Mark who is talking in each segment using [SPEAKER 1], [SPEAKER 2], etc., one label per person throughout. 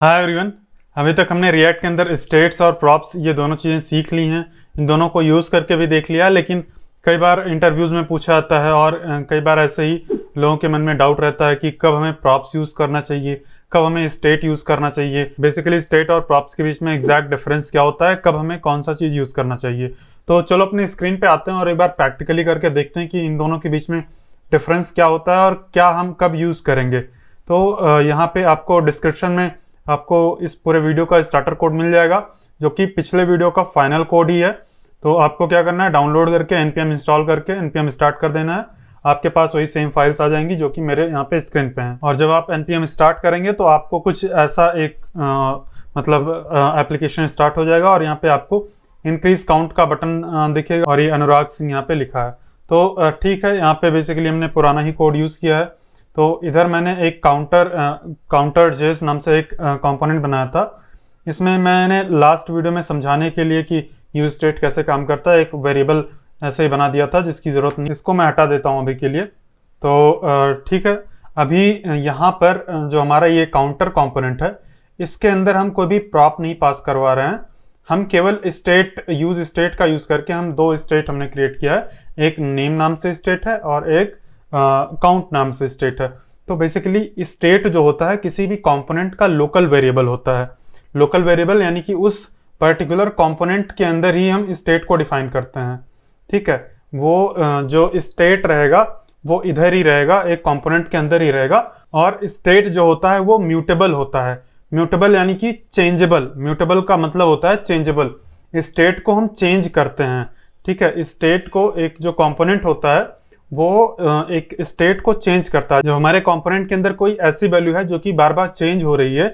[SPEAKER 1] Hi everyone. अभी तक हमने रिएक्ट के अंदर स्टेट्स और प्रॉप्स ये दोनों चीज़ें सीख ली हैं। इन दोनों को यूज़ करके भी देख लिया, लेकिन कई बार इंटरव्यूज़ में पूछा जाता है और कई बार ऐसे ही लोगों के मन में डाउट रहता है कि कब हमें प्रॉप्स यूज़ करना चाहिए, कब हमें स्टेट यूज़ करना चाहिए। बेसिकली स्टेट और प्रॉप्स के बीच में एग्जैक्ट डिफरेंस क्या होता है, कब हमें कौन सा चीज़ यूज़ करना चाहिए। तो चलो अपनी स्क्रीन पर आते हैं और एक बार प्रैक्टिकली करके देखते हैं कि इन दोनों के बीच में डिफरेंस क्या होता है और क्या हम कब यूज़ करेंगे। तो यहाँ पे आपको डिस्क्रिप्शन में आपको इस पूरे वीडियो का स्टार्टर कोड मिल जाएगा, जो कि पिछले वीडियो का फाइनल कोड ही है। तो आपको क्या करना है, डाउनलोड करके npm इंस्टॉल करके npm स्टार्ट कर देना है। आपके पास वही सेम फाइल्स आ जाएंगी जो कि मेरे यहाँ पे स्क्रीन पे हैं। और जब आप npm स्टार्ट करेंगे तो आपको कुछ ऐसा एक एप्लीकेशन स्टार्ट हो जाएगा और यहाँ पे आपको इंक्रीज काउंट का बटन दिखेगा और ये अनुराग सिंह यहाँ पे लिखा है। तो ठीक है, यहाँ पे बेसिकली हमने पुराना ही कोड यूज़ किया है। तो इधर मैंने एक काउंटर जेस नाम से एक कंपोनेंट बनाया था। इसमें मैंने लास्ट वीडियो में समझाने के लिए कि यूज स्टेट कैसे काम करता है एक वेरिएबल ऐसे ही बना दिया था जिसकी ज़रूरत नहीं। इसको मैं हटा देता हूँ अभी के लिए। तो ठीक है, अभी यहाँ पर जो हमारा ये काउंटर कंपोनेंट है, इसके अंदर हम कोई भी प्रॉप नहीं पास करवा रहे हैं। हम केवल यूज स्टेट का यूज़ करके हम दो स्टेट हमने क्रिएट किया है। एक नेम नाम से स्टेट है और एक काउंट नाम से स्टेट है। तो बेसिकली स्टेट जो होता है किसी भी कंपोनेंट का लोकल वेरिएबल होता है। लोकल वेरिएबल यानी कि उस पर्टिकुलर कंपोनेंट के अंदर ही हम स्टेट को डिफाइन करते हैं। ठीक है, वो जो स्टेट रहेगा वो इधर ही रहेगा, एक कंपोनेंट के अंदर ही रहेगा। और स्टेट जो होता है वो म्यूटेबल होता है। म्यूटेबल यानी कि चेंजेबल। म्यूटेबल का मतलब होता है चेंजेबल। स्टेट को हम चेंज करते हैं। ठीक है, स्टेट को एक जो कंपोनेंट होता है वो एक स्टेट को चेंज करता है। जब हमारे कंपोनेंट के अंदर कोई ऐसी वैल्यू है जो कि बार बार चेंज हो रही है,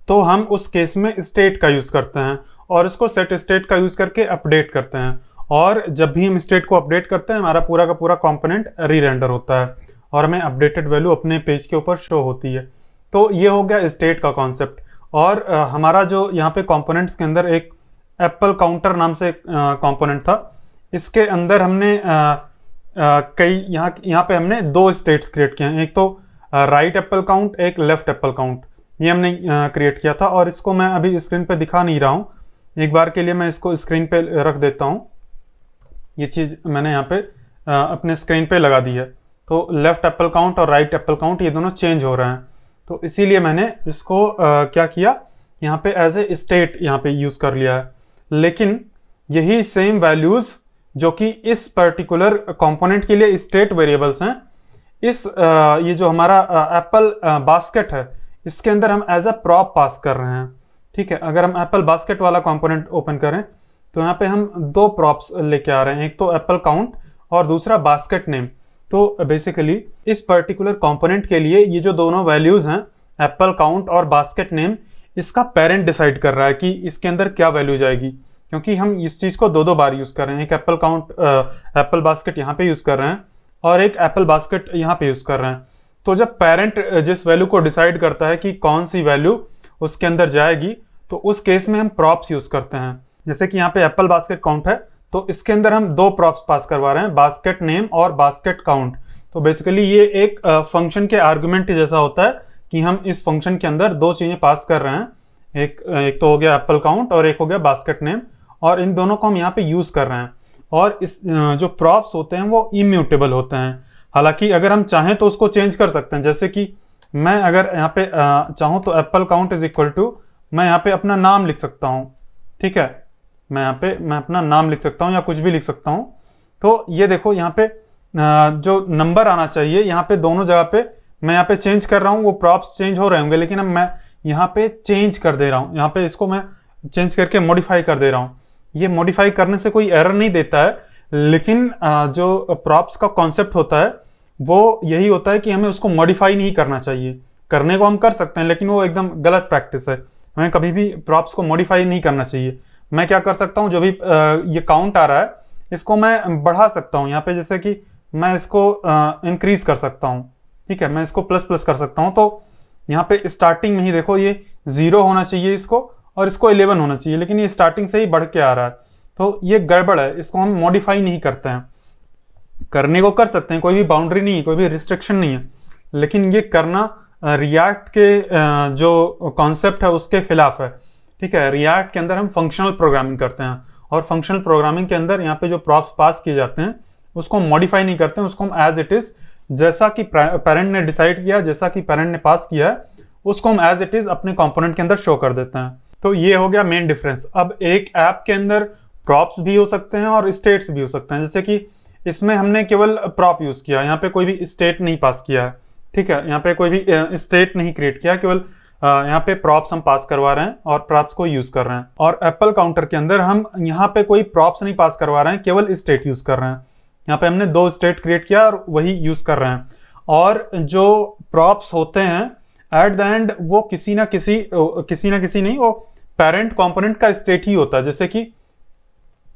[SPEAKER 1] तो हम उस केस में स्टेट का यूज करते हैं और उसको सेट स्टेट का यूज करके अपडेट करते हैं। और जब भी हम स्टेट को अपडेट करते हैं, हमारा पूरा का पूरा कंपोनेंट री-रेंडर होता है और हमें अपडेटेड वैल्यू अपने पेज के ऊपर शो होती है। तो ये हो गया स्टेट का कॉन्सेप्ट। और हमारा जो यहाँ पे कंपोनेंट्स के अंदर एक एप्पल काउंटर नाम से कंपोनेंट था। इसके अंदर हमने कई यहाँ पे हमने दो स्टेट्स क्रिएट किए हैं। एक तो राइट एप्पल काउंट, एक लेफ्ट एप्पल काउंट, ये हमने क्रिएट किया था। और इसको मैं अभी स्क्रीन पे दिखा नहीं रहा हूँ, एक बार के लिए मैं इसको स्क्रीन पे रख देता हूँ। ये चीज़ मैंने यहाँ पे अपने स्क्रीन पे लगा दी है। तो लेफ्ट एप्पल काउंट और राइट एप्पल काउंट ये दोनों चेंज हो रहे हैं। तो इसीलिए मैंने इसको क्या किया, यहाँ पे एज ए स्टेट यहाँ पे यूज़ कर लिया है। लेकिन यही सेम वैल्यूज़ जो कि इस पर्टिकुलर कंपोनेंट के लिए स्टेट वेरिएबल्स हैं, ये जो हमारा एप्पल बास्केट है, इसके अंदर हम एज अ प्रॉप पास कर रहे हैं। ठीक है, अगर हम एप्पल बास्केट वाला कंपोनेंट ओपन करें तो यहाँ पे हम दो प्रॉप्स लेके आ रहे हैं, एक तो एप्पल काउंट और दूसरा बास्केट नेम। तो बेसिकली इस पर्टिकुलर कंपोनेंट के लिए ये जो दोनों वैल्यूज हैं, एप्पल काउंट और बास्केट नेम, इसका पेरेंट डिसाइड कर रहा है कि इसके अंदर क्या वैल्यू जाएगी। क्योंकि हम इस चीज को दो बार यूज कर रहे हैं, एक एप्पल काउंट एप्पल बास्केट यहाँ पे यूज कर रहे हैं और एक एप्पल बास्केट यहाँ पे यूज कर रहे हैं। तो जब पेरेंट जिस वैल्यू को डिसाइड करता है कि कौन सी वैल्यू उसके अंदर जाएगी, तो उस केस में हम प्रॉप्स यूज करते हैं। जैसे कि यहाँ पे एप्पल बास्केट काउंट है, तो इसके अंदर हम दो प्रॉप्स पास करवा रहे हैं, बास्केट नेम और बास्केट काउंट। तो बेसिकली ये एक फंक्शन के आर्गुमेंट जैसा होता है कि हम इस फंक्शन के अंदर दो चीजें पास कर रहे हैं, एक तो हो गया एप्पल काउंट और एक हो गया बास्केट नेम, और इन दोनों को हम यहाँ पे यूज कर रहे हैं। और इस जो प्रॉप्स होते हैं वो इम्यूटेबल होते हैं। हालांकि अगर हम चाहें तो उसको चेंज कर सकते हैं। जैसे कि मैं अगर यहाँ पे चाहूँ तो apple count is equal to, मैं यहाँ पे अपना नाम लिख सकता हूँ। ठीक है, मैं अपना नाम लिख सकता हूँ या कुछ भी लिख सकता हूँ। तो ये देखो यहाँ पे जो नंबर आना चाहिए, यहाँ पे दोनों जगह पे मैं यहाँ पे चेंज कर रहा हूँ, वो प्रॉप्स चेंज हो रहे होंगे, लेकिन अब मैं यहाँ पे चेंज कर दे रहा हूँ। यहाँ पे इसको मैं चेंज करके मॉडिफाई कर दे रहा हूँ। ये मॉडिफाई करने से कोई एरर नहीं देता है, लेकिन जो प्रॉप्स का कॉन्सेप्ट होता है वो यही होता है कि हमें उसको मॉडिफाई नहीं करना चाहिए। करने को हम कर सकते हैं, लेकिन वो एकदम गलत प्रैक्टिस है। हमें कभी भी प्रॉप्स को मॉडिफाई नहीं करना चाहिए। मैं क्या कर सकता हूँ, जो भी ये काउंट आ रहा है इसको मैं बढ़ा सकता हूँ यहाँ पे। जैसे कि मैं इसको इंक्रीज कर सकता हूँ। ठीक है, मैं इसको प्लस प्लस कर सकता हूँ। तो यहाँ पे स्टार्टिंग में ही देखो ये 0 होना चाहिए इसको, और इसको 11 होना चाहिए, लेकिन ये स्टार्टिंग से ही बढ़ के आ रहा है। तो ये गड़बड़ है, इसको हम मॉडिफाई नहीं करते हैं। करने को कर सकते हैं, कोई भी बाउंड्री नहीं है, कोई भी रिस्ट्रिक्शन नहीं है, लेकिन ये करना रिएक्ट के जो कॉन्सेप्ट है उसके खिलाफ है। ठीक है, रिएक्ट के अंदर हम फंक्शनल प्रोग्रामिंग करते हैं और फंक्शनल प्रोग्रामिंग के अंदर यहाँ पे जो प्रॉप्स पास किए जाते हैं उसको हम मॉडिफाई नहीं करते हैं, उसको हम एज इट इज जैसा कि पेरेंट ने डिसाइड किया, जैसा कि पेरेंट ने पास किया है उसको हम एज इट इज अपने कंपोनेंट के अंदर शो कर देते हैं। तो ये हो गया मेन डिफरेंस। अब एक ऐप के अंदर प्रॉप्स भी हो सकते हैं और स्टेट्स भी हो सकते हैं। जैसे कि इसमें हमने केवल प्रॉप यूज किया, यहाँ पे कोई भी स्टेट नहीं पास किया है। ठीक है, यहाँ पे कोई भी स्टेट नहीं क्रिएट किया, केवल यहाँ पे प्रॉप्स हम पास करवा रहे हैं और प्रॉप्स को यूज कर रहे हैं। और एप्पल काउंटर के अंदर हम यहाँ पे कोई प्रॉप्स नहीं पास करवा रहे हैं, केवल स्टेट यूज कर रहे हैं। यहाँ पे हमने 2 स्टेट क्रिएट किया और वही यूज कर रहे हैं। और जो प्रॉप्स होते हैं एट द एंड वो किसी ना किसी नहीं, वो पेरेंट कंपोनेंट का स्टेट ही होता है। जैसे कि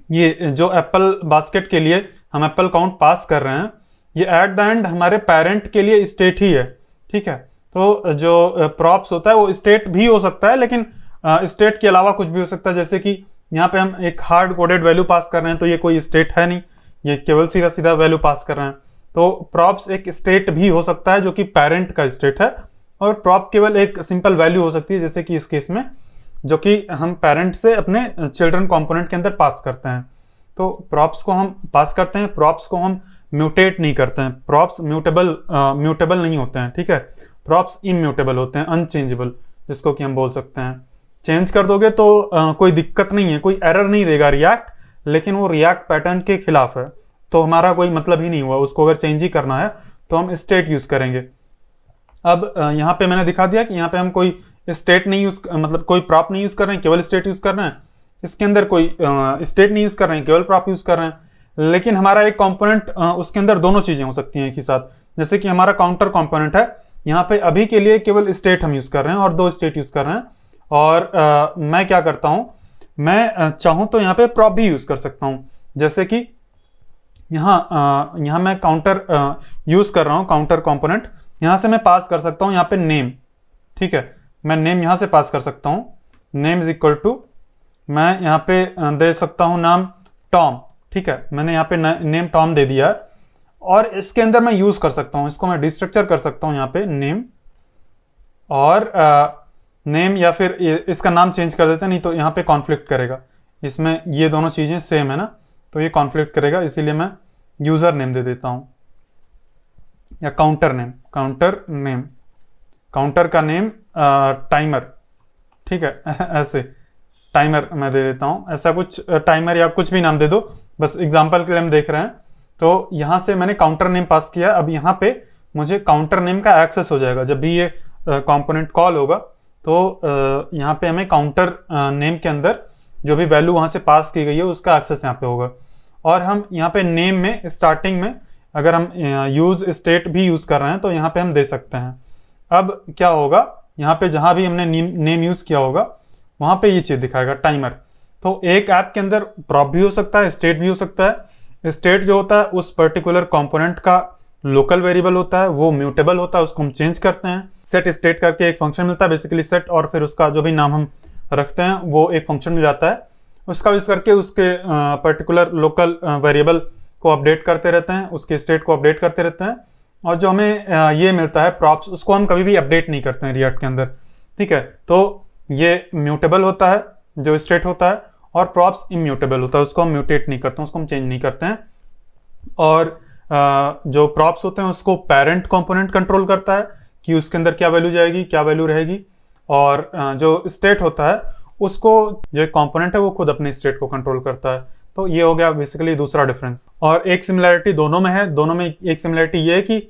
[SPEAKER 1] ये जो एप्पल बास्केट के लिए हम एप्पल काउंट पास कर रहे हैं, ये एट द एंड हमारे पेरेंट के लिए स्टेट ही है। ठीक है, तो जो प्रॉप्स होता है वो स्टेट भी हो सकता है, लेकिन स्टेट के अलावा कुछ भी हो सकता है। जैसे कि यहाँ पे हम एक हार्ड कोडेड वैल्यू पास कर रहे हैं तो ये कोई स्टेट है नहीं, ये केवल सीधा सीधा वैल्यू पास कर रहे हैं। तो प्रॉप्स एक स्टेट भी हो सकता है जो कि पेरेंट का स्टेट है, और प्रॉप केवल एक सिंपल वैल्यू हो सकती है, जैसे कि इस केस में जो कि हम पेरेंट से अपने चिल्ड्रन कंपोनेंट के अंदर पास करते हैं। तो प्रॉप्स को हम पास करते हैं, प्रॉप्स को हम म्यूटेट नहीं करते हैं। प्रॉप्स म्यूटेबल नहीं होते हैं। ठीक है, प्रॉप्स इम्यूटेबल होते हैं, अनचेंजेबल, जिसको कि हम बोल सकते हैं। चेंज कर दोगे तो कोई दिक्कत नहीं है, कोई एरर नहीं देगा रिएक्ट, लेकिन वो रिएक्ट पैटर्न के खिलाफ है, तो हमारा कोई मतलब ही नहीं हुआ। उसको अगर चेंज ही करना है तो हम स्टेट यूज करेंगे। अब यहाँ पे मैंने दिखा दिया कि यहाँ पे हम कोई स्टेट नहीं यूज, मतलब कोई प्रॉप नहीं यूज कर रहे हैं, केवल स्टेट यूज कर रहे हैं। इसके अंदर कोई स्टेट नहीं यूज कर रहे हैं, केवल प्रॉप यूज कर रहे हैं। लेकिन हमारा एक कंपोनेंट, उसके अंदर दोनों चीजें हो सकती हैं एक ही साथ। जैसे कि हमारा काउंटर कंपोनेंट है, यहाँ पे अभी के लिए केवल स्टेट हम यूज कर रहे हैं और 2 स्टेट यूज कर रहे हैं। और मैं क्या करता हूं, मैं चाहूं तो यहाँ पे प्रॉप भी यूज कर सकता हूं। जैसे कि यहाँ मैं काउंटर यूज कर रहा हूं, काउंटर कंपोनेंट। यहां से मैं पास कर सकता हूं यहाँ पे नेम। ठीक है, मैं नेम यहां से पास कर सकता हूं। नेम इज इक्वल टू, मैं यहाँ पे दे सकता हूं नाम टॉम। ठीक है, मैंने यहाँ पे नेम टॉम दे दिया। और इसके अंदर मैं यूज कर सकता हूं, इसको मैं डिस्ट्रक्चर कर सकता हूं यहाँ पे नेम, और नेम या फिर इसका नाम चेंज कर देते हैं, नहीं तो यहाँ पे कॉन्फ्लिक्ट करेगा। इसमें ये दोनों चीजें सेम है ना, तो ये कॉन्फ्लिक्ट करेगा, इसीलिए मैं यूजर नेम दे देता हूं, या काउंटर नेम। काउंटर का नेम टाइमर। ठीक है ऐसे टाइमर मैं दे देता हूं, ऐसा कुछ टाइमर या कुछ भी नाम दे दो, बस एग्जांपल के लिए हम देख रहे हैं। तो यहां से मैंने काउंटर नेम पास किया। अब यहाँ पे मुझे काउंटर नेम का एक्सेस हो जाएगा। जब भी ये कंपोनेंट कॉल होगा तो यहाँ पे हमें काउंटर नेम के अंदर जो भी वैल्यू वहां से पास की गई है उसका एक्सेस यहाँ पे होगा। और हम यहाँ पे नेम में स्टार्टिंग में अगर हम यूज स्टेट भी यूज कर रहे हैं तो यहाँ पे हम दे सकते हैं। अब क्या होगा, यहाँ पे जहां भी हमने नेम यूज किया होगा वहां पे ये चीज दिखाएगा टाइमर। तो एक ऐप के अंदर प्रॉप भी हो सकता है, स्टेट भी हो सकता है। स्टेट जो होता है उस पर्टिकुलर कंपोनेंट का लोकल वेरिएबल होता है, वो म्यूटेबल होता है, उसको हम चेंज करते हैं। सेट स्टेट करके एक फंक्शन मिलता है, बेसिकली सेट, और फिर उसका जो भी नाम हम रखते हैं वो एक फंक्शन मिल जाता है। उसका यूज करके उसके पर्टिकुलर लोकल वेरिएबल को अपडेट करते रहते हैं, उसके स्टेट को अपडेट करते रहते हैं। और जो हमें ये मिलता है प्रॉप्स, उसको हम कभी भी अपडेट नहीं करते हैं रिएक्ट के अंदर। ठीक है, तो ये म्यूटेबल होता है जो स्टेट होता है, और प्रॉप्स इम्यूटेबल होता है, उसको हम म्यूटेट नहीं करते हैं, उसको हम चेंज नहीं करते हैं। और जो प्रॉप्स होते हैं उसको पेरेंट कंपोनेंट कंट्रोल करता है कि उसके अंदर क्या वैल्यू जाएगी, क्या वैल्यू रहेगी। और जो स्टेट होता है उसको, जो कंपोनेंट है वो खुद अपने स्टेट को कंट्रोल करता है। तो ये हो गया बेसिकली दूसरा डिफरेंस। और एक सिमिलैरिटी दोनों में है। दोनों में एक सिमिलैरिटी ये है कि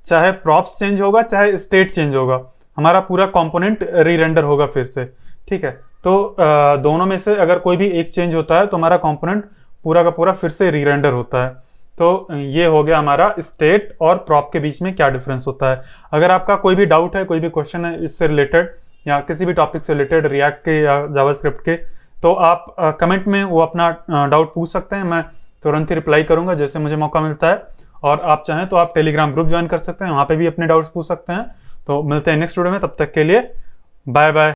[SPEAKER 1] चाहे प्रॉप्स चेंज होगा चाहे स्टेट चेंज होगा, हमारा पूरा कंपोनेंट रीरेंडर होगा फिर से। ठीक है, तो दोनों में से अगर कोई भी एक चेंज होता है तो हमारा कंपोनेंट पूरा का पूरा फिर से रीरेंडर होता है। तो ये हो गया हमारा स्टेट और प्रॉप के बीच में क्या डिफरेंस होता है। अगर आपका कोई भी डाउट है, कोई भी क्वेश्चन है इससे रिलेटेड या किसी भी टॉपिक से रिलेटेड, रिएक्ट के या जावास्क्रिप्ट के, तो आप कमेंट में वो अपना डाउट पूछ सकते हैं। मैं तुरंत ही रिप्लाई करूंगा जैसे मुझे मौका मिलता है। और आप चाहें तो आप टेलीग्राम ग्रुप ज्वाइन कर सकते हैं, वहां पे भी अपने डाउट्स पूछ सकते हैं। तो मिलते हैं नेक्स्ट वीडियो में, तब तक के लिए बाय बाय।